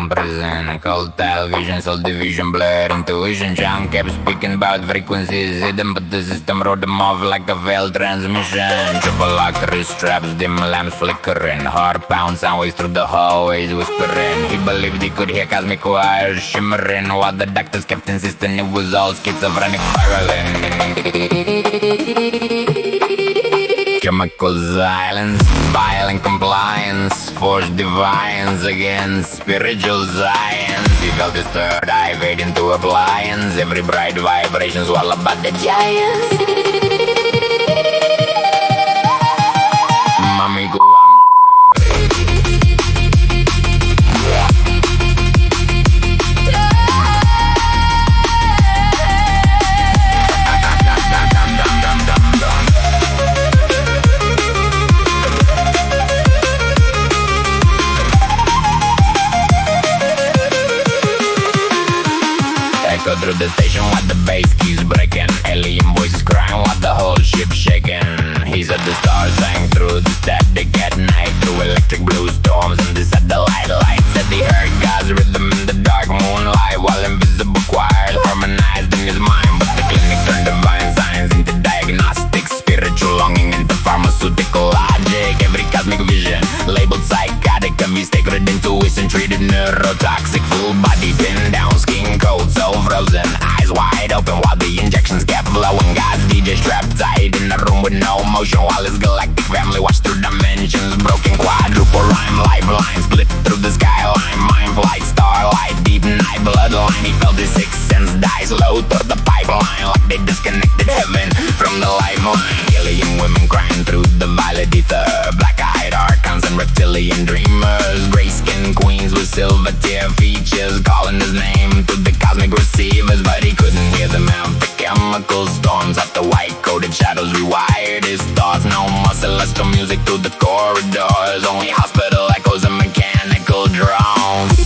I'm present. Cold television, soul division, blurred intuition. John kept speaking about frequencies hidden, but the system wrote them off like a failed transmission. Triple lock, wrist straps, dim lamps flickering. Heart pound, soundwaves through the hallways whispering. He believed he could hear cosmic wires shimmering, while the doctors kept insisting it was all schizophrenic spiralin. Chemical silence, violent compliance, forced defiance against spiritual science. He felt his third eye fade into appliance. Every bright vibration's all about the giants. Mamicu, through the station while the bass keeps breaking. Alien voices crying while the whole ship shaking. He said the stars sang through the static at night, through electric blue storms and the satellite lights. Said he heard God's rhythm in the dark moonlight, while invisible choirs harmonized in his mind. But the clinic turned divine science into diagnostics, spiritual longing into pharmaceutical logic. Every cosmic vision labeled psychotic, a mistaken intuition treated neurotoxic. Full body pinned down, skin cold so frozen, eyes wide open while the injections kept flowing. God's DJ strapped tight in a room with no motion, while his galactic family watched through dimensions. Broken quadruple rhyme, lifeline split through the skyline. Mind flight, starlight, deep night bloodline. He felt his sixth sense die slow through the pipeline, like they disconnected heaven from the lifeline. Alien women crying through the violet ether, black-eyed archons and reptilian dreamers. Gray-skinned queens with silver tear features, calling his name through the cosmic receivers. But he couldn't hear them out. The chemical storms at the white-coated shadows rewired his thoughts. No more celestial music through the corridors, only hospital echoes and mechanical drones.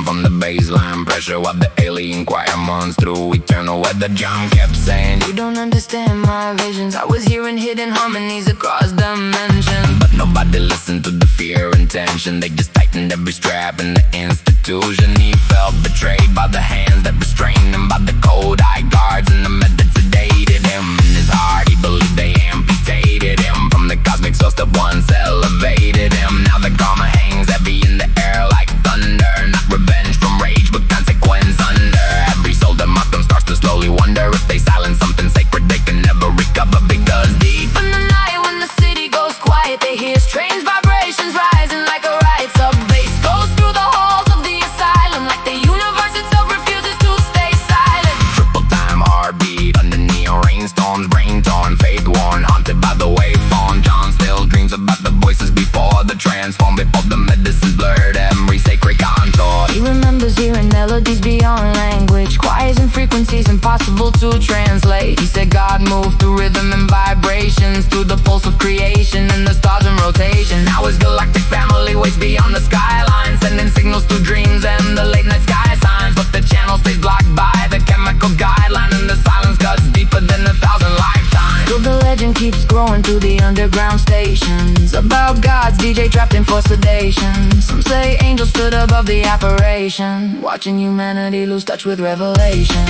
From the baseline pressure while the alien choir moans through eternal weather. John kept saying, "You don't understand my visions. I was hearing hidden harmonies across dimensions." But nobody listened to the fear and tension. They just tightened every strap in the institution. He felt betrayed by the hands that restrained him, by the cold eye guards and the med that sedated him. In his heart he believed they amputated him from the cosmic source that once elevated him. Now the karma hangs heavy in the air like thunder, not revenge from rage but consequence under. Every soul that mocked them starts to slowly wonder if they silence something sacred they can never recover. Because deep in the night when the city goes quiet, they hear strange vibrations rising like a riot. Sub bass goes through the halls of the asylum, like the universe itself refuses to stay silent. Triple time heartbeat under neon rainstorms, brain torn, faith worn, haunted by the waveform. John still dreams about the voices before the transform, before the medicine's blurred every sacred contour. He remembers hearing melodies beyond language, choirs and frequencies impossible to translate. He said God moved through rhythm and vibrations, through the pulse of creation and the stars in rotation. Now his galactic family waits beyond the skyline, sending signals through dreams and the late night sky signs. But the channel stays blocked by the chemical guideline, and the silence cuts deeper than 1,000 lifetimes. So the legend keeps growing through the underground stations, about God's DJ trapped in for sedation. Some say angels stood above the apparition, watching humanity lose touch with revelation.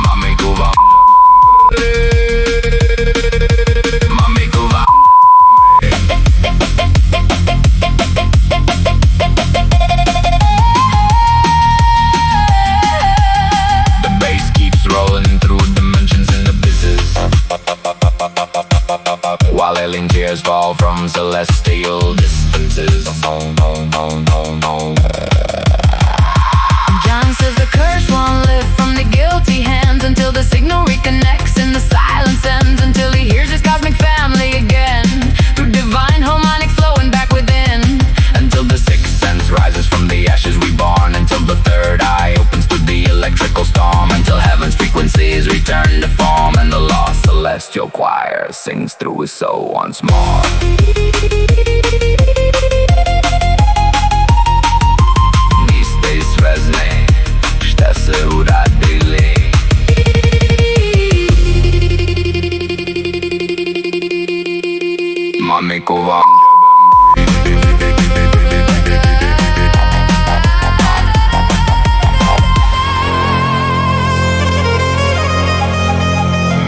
Mamicu, Mamicu, the bass keeps rolling through dimensions and abysses, while alien tears fall from celestial distances. John says the curse won't lift from the guilty hands until the signal reconnects and the silence ends, until he hears his cosmic family again through divine harmonics flowing back within, until the sixth sense rises from the ashes reborn, until the third eye opens through the electrical storm, until heaven's frequencies return to form and the lost celestial choir sings through his soul once more. He uradili. Mamicu vam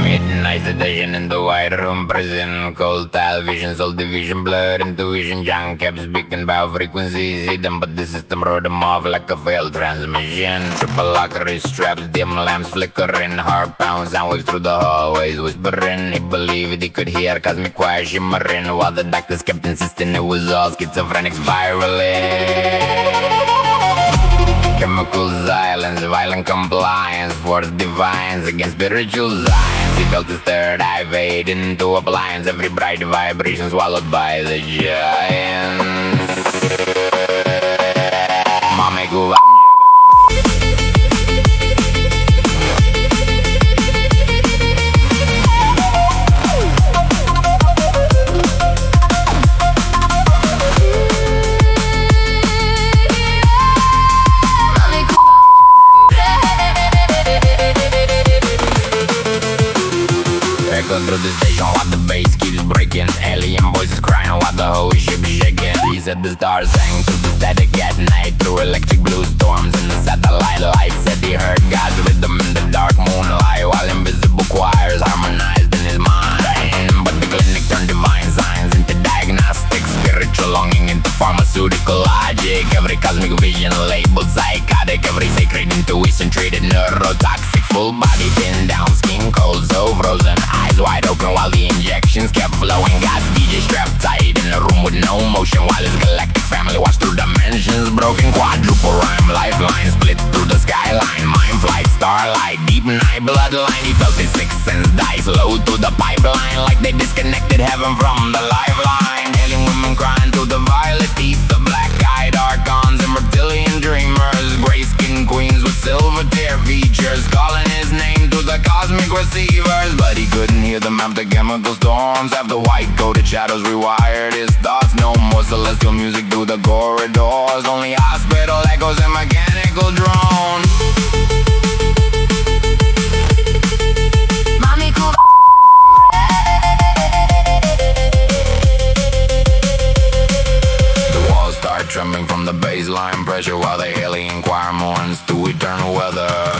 midnight sedation in the white room prison. Cold television, soul division, blood intuition. John kept speaking about frequencies, hidden, but the system wrote them off like a failed transmission. Triple lock wrist straps, dim lamps flickering, heart pounds, soundwaves through the hallways, whispering. He believed he could hear cosmic choir shimmerin, while the doctors kept insisting it was all schizophrenic spiraling. Chemical silence, violent compliance, forced defiance against spiritual science. He felt his third eye fade into appliance, every bright vibration swallowed by the giants. Mamicu through the station while the bass keeps breaking. Alien voices crying while the whole ship shaking. He said the stars sang through the static at night, through electric blue storms in the satellite light. Said he heard God's rhythm in the dark moonlight, while invisible choirs harmonized in his mind. But the clinic turned divine signs into diagnostics, spiritual longing into pharmaceutical logic. Every cosmic vision labeled psychotic, every sacred intuition treated neurotoxic. Full body pinned down, skin cold, so frozen, eyes wide open while the injections kept flowing. God's DJ strapped tight in a room with no motion, while his galactic family watched through dimensions. Broken quadruple rhyme, lifeline split through the skyline. Mind flight, starlight, deep night bloodline. He felt his sixth sense die slow through the pipeline, like they disconnected heaven from the lifeline. Alien women crying through the violet teeth, the black-eyed archons and reptilian dreamers. Gray skin queens with silver tear features, calling his name to the cosmic receivers. But he couldn't hear them after chemical storms, after white-coated shadows rewired his thoughts. No more celestial music through the corridors, only hospital echoes and mechanical drones. Mamicu the walls start trembling from the baseline pressure, while the alien choir mourns to eternal weather.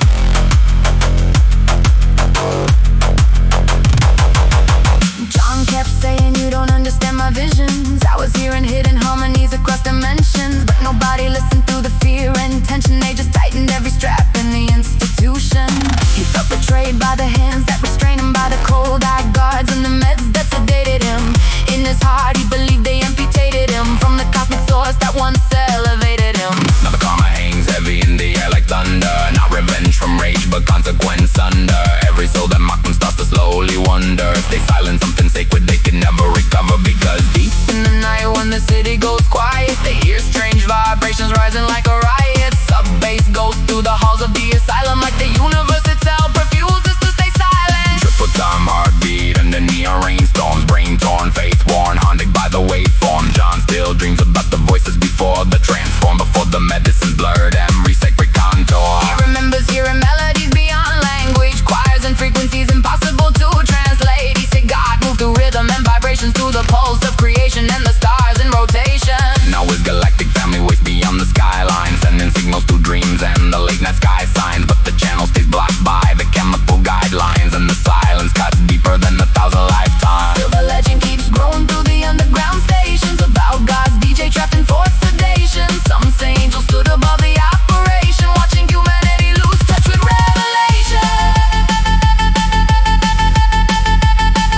John kept saying, you don't understand my visions. I was hearing hidden harmonies across dimensions, but nobody listened through the fear and tension. They just tightened every strap in the institution. He felt betrayed by the hands that restrained him, by the cold-eyed guards and the meds that sedated him. In his heart he believed they amputated him from the cosmic source that once elevated him. Now the karma hangs heavy in the air like thunder, not revenge from rage but consequence under. Every soul that mocked them starts to slowly wonder if they silence something sacred they can never recover. Because deep in the night when the city goes quiet, they hear strange vibrations rising like a riot. Sub-bass goes through the halls of the asylum, like the universe itself refuses to stay silent. Triple time heartbeat and the neon rainstorms, brain torn, faith worn, haunted by the waveform. John still dreams about the voices before the transform, before the medicines blurred every sacred contour. He remembers hearing melodies beyond language, choirs and frequencies impossible to translate. He said God moved through rhythm and vibrations, through the pulse of creation and the stars in rotation. Now his galactic family waits beyond the skyline, sending signals to dreams and the late night sky signs. But the channel stays blocked by the chemical guidelines, and the silence cuts deeper than 1,000 lifetimes. Still the legend keeps growing through the underground stations about God's DJ trapped in forced sedation. Some say angels stood above the operation, watching humanity lose touch with revelation.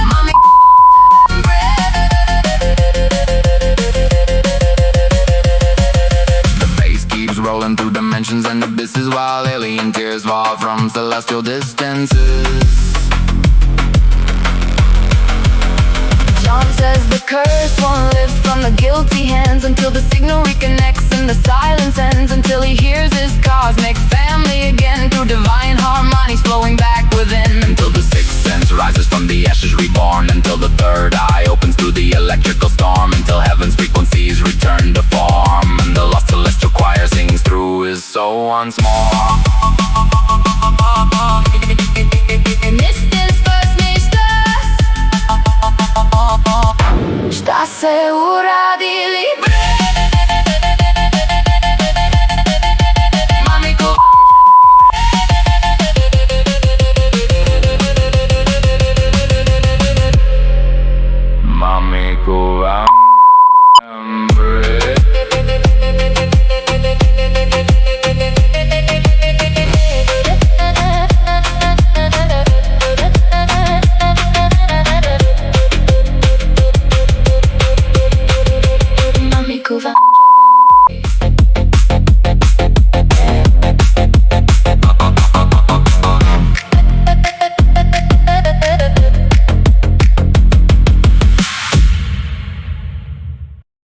Mamicu the bass keeps rolling through dimensions and abysses, while alien tears fall from celestial distances. John says the curse won't lift from the guilty hands until the signal reconnects in the silence.